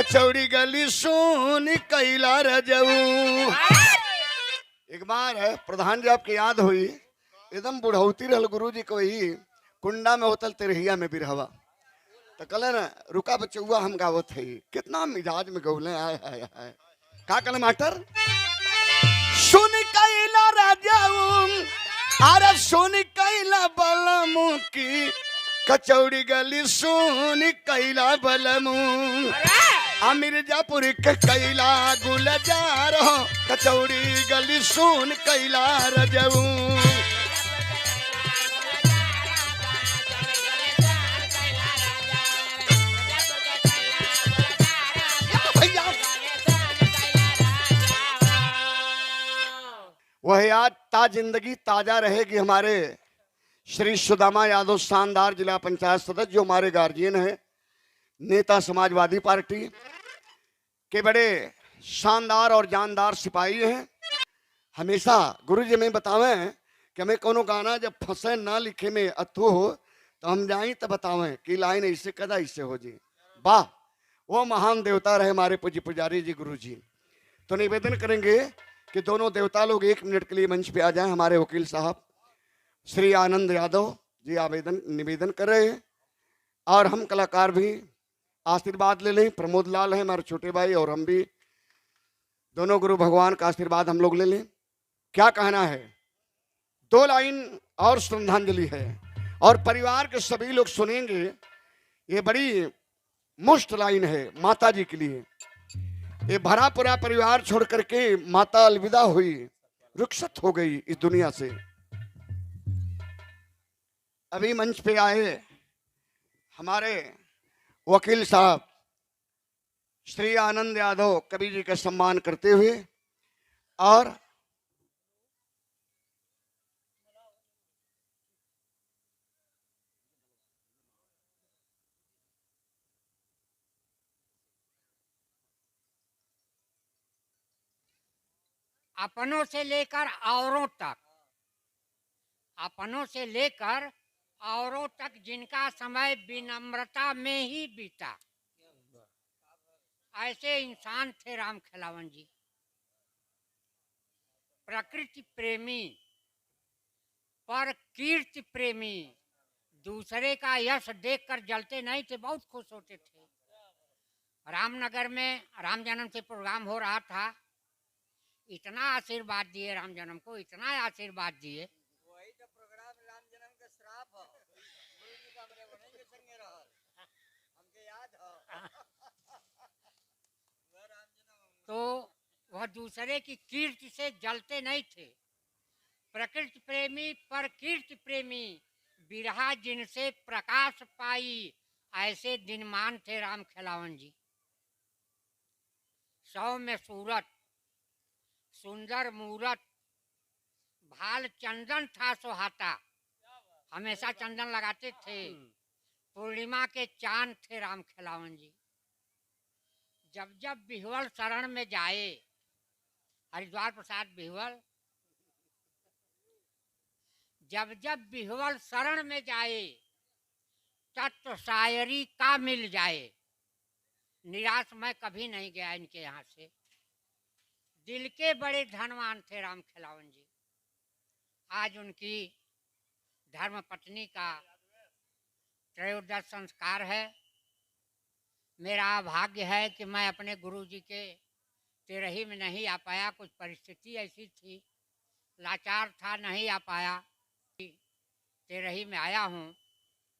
कचौड़ी गली सोन कैला रजऊ। एक बार है प्रधान जी आपकी याद हुई, एकदम बुढ़ौती रहल गुरु जी को ही कुंडा में होतल तिरहिया में बिरहवा, तो कल ना रुका बचुआ हम गावत है, कितना मिजाज में गौले आए है का कल मास्टर। सुन कैला राजाऊ अरे सुन कैला बलमू की कचौड़ी गली सुन कैला बलमू। मिर्जापुर के कैला गुलजार हो कचौड़ी गली सुन कैला रजऊ। वह याद जिंदगी ताजा रहेगी हमारे श्री सुदामा यादव शानदार जिला पंचायत सदस्य, जो हमारे गार्जियन है, नेता समाजवादी पार्टी के बड़े शानदार और जानदार सिपाही हैं। हमेशा गुरु जी में बतावें कि हमें कोनो गाना जब फंसे ना लिखे में अथू हो तो हम जाएं तो बतावें कि लाइन ऐसे कदा इससे हो जी। वाह, वो महान देवता रहे हमारे पूज्य पुजारी जी गुरु जी। तो निवेदन करेंगे कि दोनों देवता लोग 1 मिनट के लिए मंच पे आ जाएं। हमारे वकील साहब श्री आनंद यादव जी निवेदन कर रहे हैं और हम कलाकार भी आशीर्वाद ले लें। प्रमोद लाल है हमारे छोटे भाई और हम भी दोनों गुरु भगवान का आशीर्वाद हम लोग ले लें। क्या कहना है, 2 लाइन और श्रद्धांजलि है और परिवार के सभी लोग सुनेंगे। ये बड़ी मुश्त लाइन है माता जी के लिए। ये भरा पूरा परिवार छोड़ करके माता अलविदा हुई, रुखसत हो गई इस दुनिया से। अभी मंच पे आए हमारे वकील साहब श्री आनंद यादव कवि जी का सम्मान करते हुए और अपनों से लेकर औरों तक, अपनों से लेकर औरों तक जिनका समय विनम्रता में ही बीता, ऐसे इंसान थे राम खिलावन जी। प्रकृति प्रेमी पर कीर्ति प्रेमी, दूसरे का यश देखकर जलते नहीं थे, बहुत खुश होते थे। रामनगर में राम जन्म से प्रोग्राम हो रहा था, इतना आशीर्वाद दिए राम जन्म को, इतना आशीर्वाद दिए। वही तो प्रोग्राम राम जन्म के श्राप हो, गुरु जी का हमरे वहीं के संगे रहल, हमके याद हो। वह राम जन्म तो वह दूसरे की कीर्ति से जलते नहीं थे। प्रकृति प्रेमी पर कीर्ति प्रेमी, बिरहा जिनसे प्रकाश पाई, ऐसे दिनमान थे राम खिलावन जी। 100 में सूरत, सुंदर मूरत, भाल चंदन था सुहाता, हमेशा चंदन लगाते थे। पूर्णिमा के चांद थे राम खिलावन जी। जब जब बिहवल शरण में जाए, हरिद्वार प्रसाद बिहवल, जब जब बिहवल शरण में जाए, तत्व शायरी का मिल जाए। निराश मैं कभी नहीं गया इनके यहाँ से। दिल के बड़े धनवान थे राम खिलावन जी। आज उनकी धर्मपत्नी का त्रयोदश संस्कार है। मेरा भाग्य है कि मैं अपने गुरु जी के तेरही में नहीं आ पाया, कुछ परिस्थिति ऐसी थी, लाचार था, नहीं आ पाया। तेरही में आया हूँ।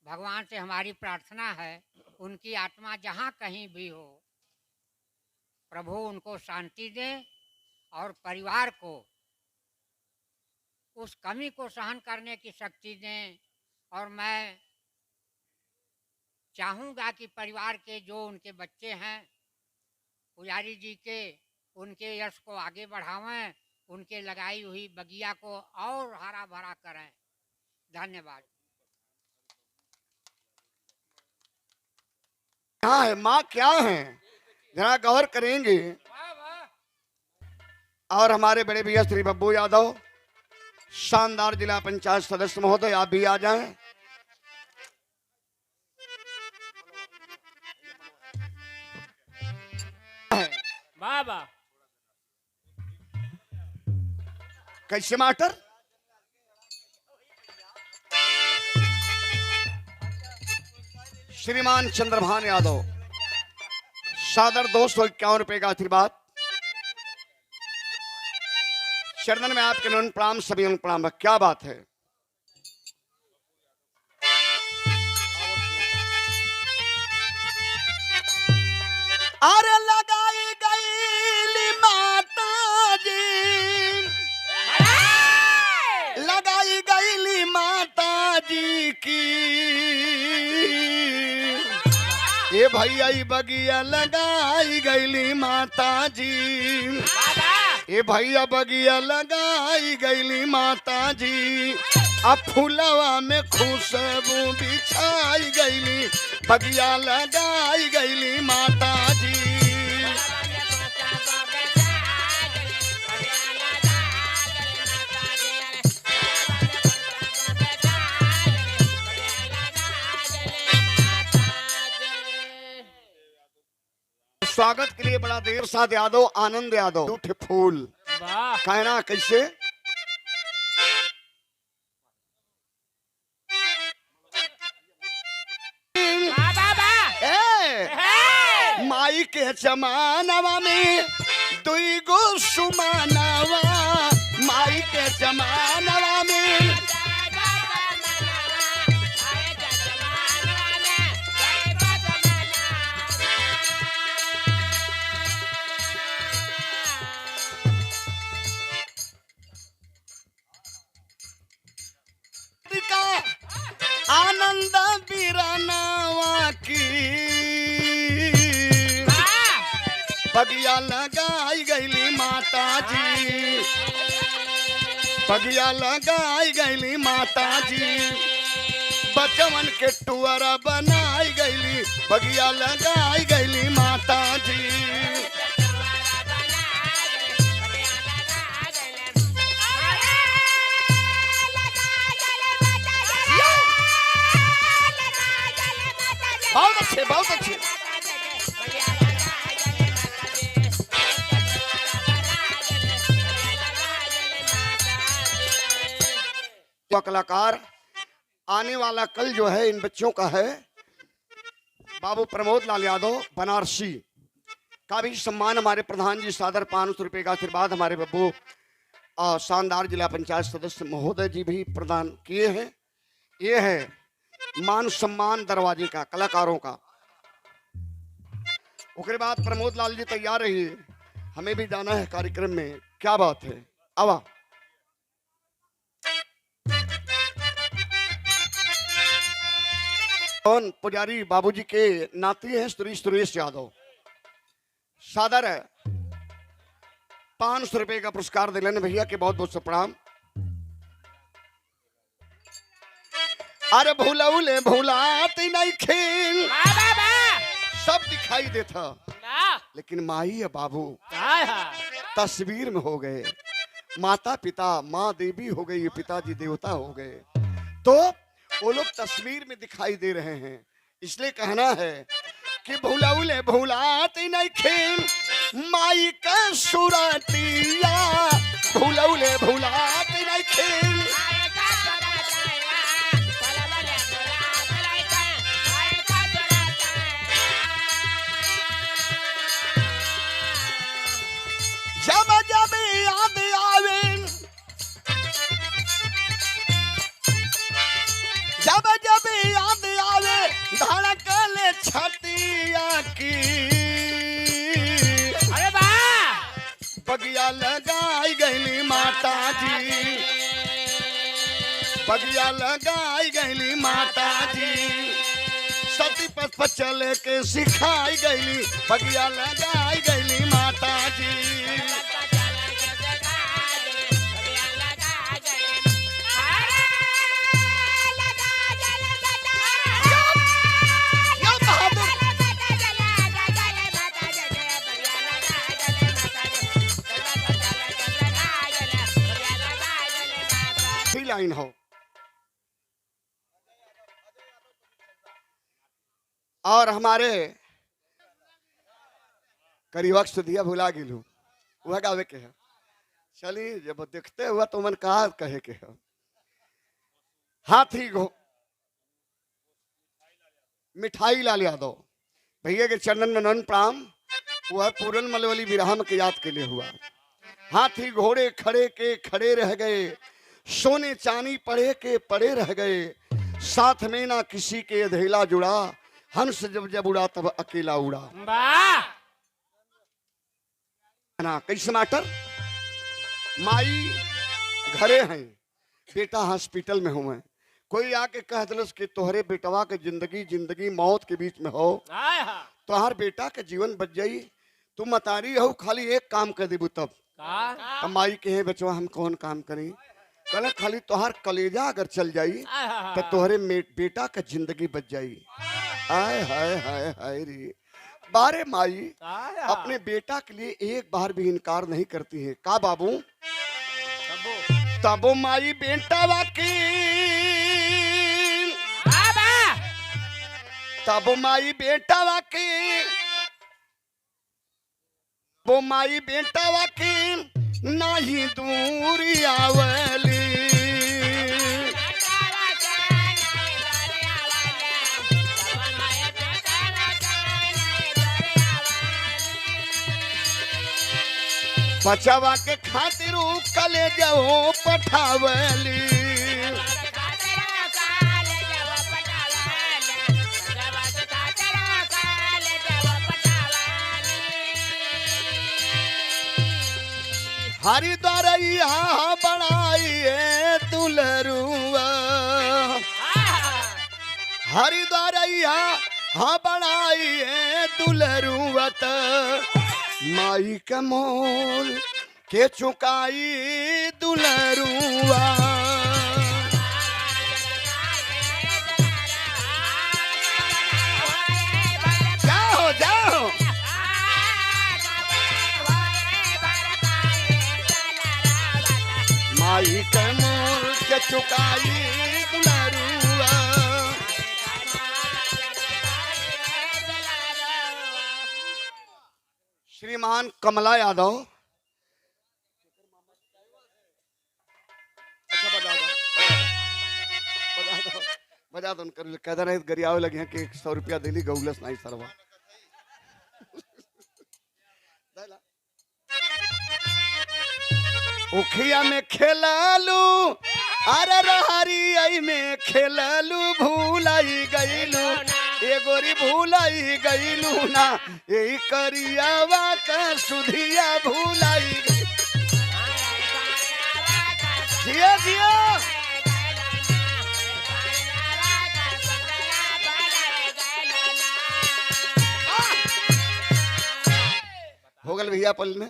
भगवान से हमारी प्रार्थना है उनकी आत्मा जहाँ कहीं भी हो, प्रभु उनको शांति दे और परिवार को उस कमी को सहन करने की शक्ति दें। और मैं चाहूँगा कि परिवार के जो उनके बच्चे हैं पुजारी जी के, उनके यश को आगे बढ़ावें, उनके लगाई हुई बगिया को और हरा भरा करें। धन्यवाद। हाँ है माँ क्या है, जरा गौर करेंगे। और हमारे बड़े भैया श्री बब्बू यादव शानदार जिला पंचायत सदस्य महोदय, आप भी आ जाएं। वाह वाह। कैसे मास्टर? श्रीमान चंद्रभान यादव, सादर 251 का आशीर्वाद। चरणन में आपके नमन प्रणाम, सभी अंग प्रणाम। क्या बात है। अरे लगाई गई माता जी, लगाई गई माता जी की, ये भैया बगिया लगाई गई माता जी, ये भैया बगिया लगाई गई माता जी, अब फूलवा में खुशबू बिछाई गई, बगिया लगाई गई माता जी। स्वागत के लिए बड़ा देर साथ यादव, आनंद यादव, उठे फूल। वाह कहना कैसे? माई के जमानवा में दुई गो सुमानवा, माई के जमानवा में आनंद बिरनावा की, बगिया लगाई गई माता जी, बगिया लगाई गई माता जी, बचवन के टुअरा बनाई गई, बगिया लगाई गई माता जी। बहुत अच्छे, बहुत अच्छे। कलाकार आने वाला कल जो है इन बच्चों का है, बाबू प्रमोद लाल यादव बनारसी का भी सम्मान हमारे प्रधान जी सादर 500 रुपए का आशीर्वाद हमारे बब्बू और शानदार जिला पंचायत सदस्य महोदय जी भी प्रदान किए हैं। ये है मान सम्मान दरवाजे का कलाकारों का। उसके बाद प्रमोद लाल जी तैयार रहिए, हमें भी जाना है कार्यक्रम में। क्या बात है। आवा कौन पुजारी बाबूजी के नाती हैं सुरेश यादव, सादर है 500 रुपए का पुरस्कार दिलाने भैया के बहुत बहुत प्रणाम। अरे भूलौले भूलाती नहीं खेल, सब दिखाई देता लेकिन माई या बाबू तस्वीर में हो गए। माता पिता, माँ देवी हो गई, पिताजी देवता हो गए, तो वो लोग तस्वीर में दिखाई दे रहे हैं। इसलिए कहना है कि भूलौले भूलाती नहीं खेल, माई का सुरतिया, भूलौले भूलाती नहीं खेल। जब जब याद आवे, जब जब याद आवे, धड़कन छतिया की, अरे वाह, बगिया लगाई गई माता जी, बगिया लगाई गई माता जी, सती पथ पर चले के सिखाई गई, बगिया लगाई गई माता जी। लाइन हो और हमारे करीबक सुधिया भुला गिलू वह गावे के है। चली जब देखते हुआ तो मन कहा कहे के है। हाथी घो मिठाई लाल यादव भैया के चरणन में नन प्राम। वह पूरन मलवली विराम के याद के लिए हुआ। हाथी घोड़े खड़े के खड़े रह गए, सोने चांदी पड़े के पड़े रह गए, साथ में ना किसी के अधेला जुड़ा, हंस जब जब उड़ा तब अकेला उड़ा। वाह ना कैसे मैटर माई घरे हैं, बेटा हॉस्पिटल में हुए, कोई आके कह दिलस कि तोहरे बेटवा के जिंदगी जिंदगी मौत के बीच में हो, तोहर बेटा के जीवन बच जाई, तू मतारी हो, खाली एक काम कर देबू तब। माई के बचवा हम कौन काम करी? कहला खाली तोहर कलेजा अगर चल जाई तो तोहरे बेटा का जिंदगी बच जाई। हाय हाय हाय हाय रे बारे माई अपने बेटा के लिए एक बार भी इनकार नहीं करती है। का बाबू तबो माई बेटा वाकी, तबो माई बेटा वाकी, वो माई बेटा वाकी नहीं दूरी आवली। बचवा के खातिर कले जाओ पठावली। हरिद्वार यहाँ बनाइए दुलरुआ, हरिद्वार यहाँ बनाइए दुलरुआ, माई का मोल के चुकाई दुलरुआ। जाओ जाओ माई का मोल के चुकाई दुलरुआ। श्रीमान कमला यादव, अच्छा बजा दो बजा दो बजा दो उनकर कहते रहे गरियावे लगे हैं कि 100 रुपया दिली गौलस नहीं सरवा। उखिया में खेलालू अरे रहरी में खेलालू भूलाई गईलू, ए गोरी भूलाई गईलू ना, यही करियावा का सुधिया भूलाई गई। जिया जिया हो गल भैया पल में।